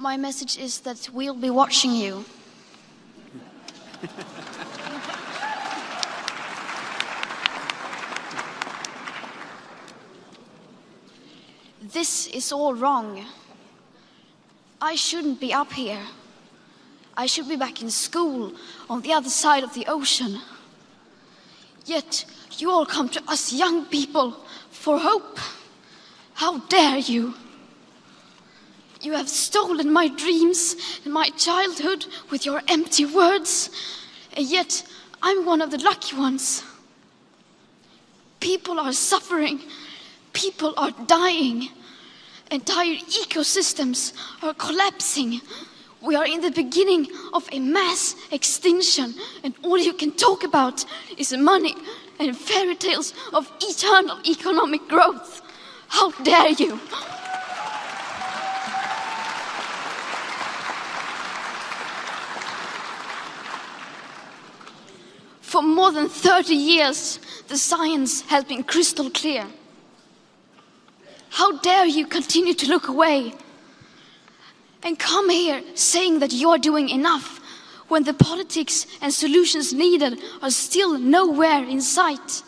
My message is that we'll be watching you. This is all wrong. I shouldn't be up here. I should be back in school on the other side of the ocean. Yet you all come to us young people for hope. How dare you? You have stolen my dreams and my childhood with your empty words, and yet I'm one of the lucky ones. People are suffering, people are dying, entire ecosystems are collapsing. We are in the beginning of a mass extinction, and all you can talk about is money and fairy tales of eternal economic growth. How dare you? For more than 30 years, the science has been crystal clear. How dare you continue to look away and come here saying that you're doing enough when the politics and solutions needed are still nowhere in sight?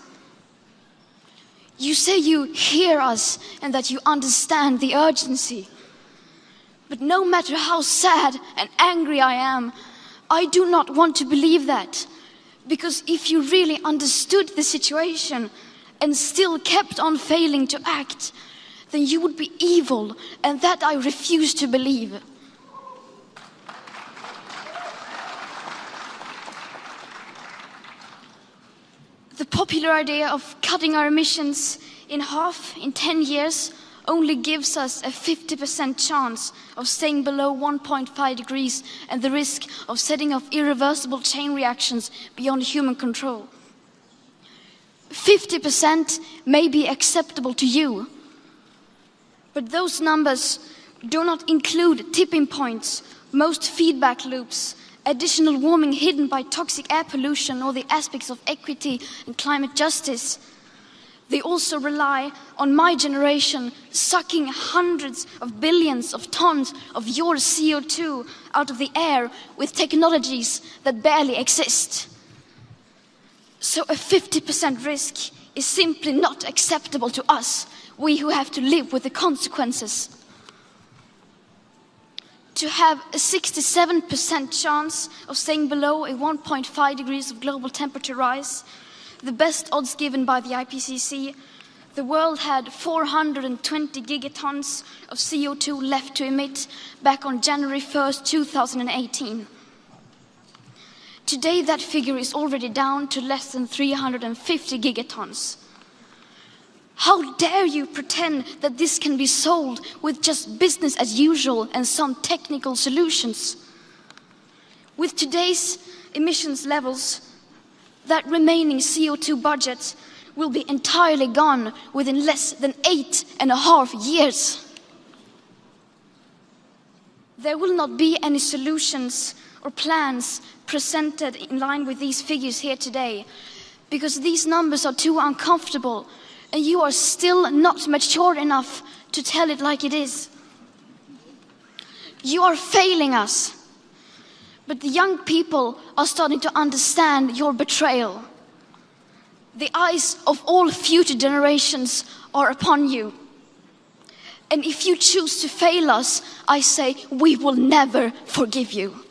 You say you hear us and that you understand the urgency. But no matter how sad and angry I am, I do not want to believe that. Because if you really understood the situation and still kept on failing to act, then you would be evil, and that I refuse to believe. The popular idea of cutting our emissions in half in 10 years only gives us a 50% chance of staying below 1.5 degrees and the risk of setting off irreversible chain reactions beyond human control. 50% may be acceptable to you, but those numbers do not include tipping points, most feedback loops, additional warming hidden by toxic air pollution, or the aspects of equity and climate justice. They also rely on my generation sucking hundreds of billions of tons of your CO2 out of the air with technologies that barely exist. So a 50% risk is simply not acceptable to us, we who have to live with the consequences. To have a 67% chance of staying below a 1.5 degrees of global temperature rise, the best odds given by the IPCC, the world had 420 gigatons of CO2 left to emit back on January 1st, 2018. Today that figure is already down to less than 350 gigatons. How dare you pretend that this can be solved with just business as usual and some technical solutions? With today's emissions levels, that remaining CO2 budget will be entirely gone within less than 8.5 years. There will not be any solutions or plans presented in line with these figures here today, because these numbers are too uncomfortable and you are still not mature enough to tell it like it is. You are failing us. But the young people are starting to understand your betrayal. The eyes of all future generations are upon you. And if you choose to fail us, I say we will never forgive you.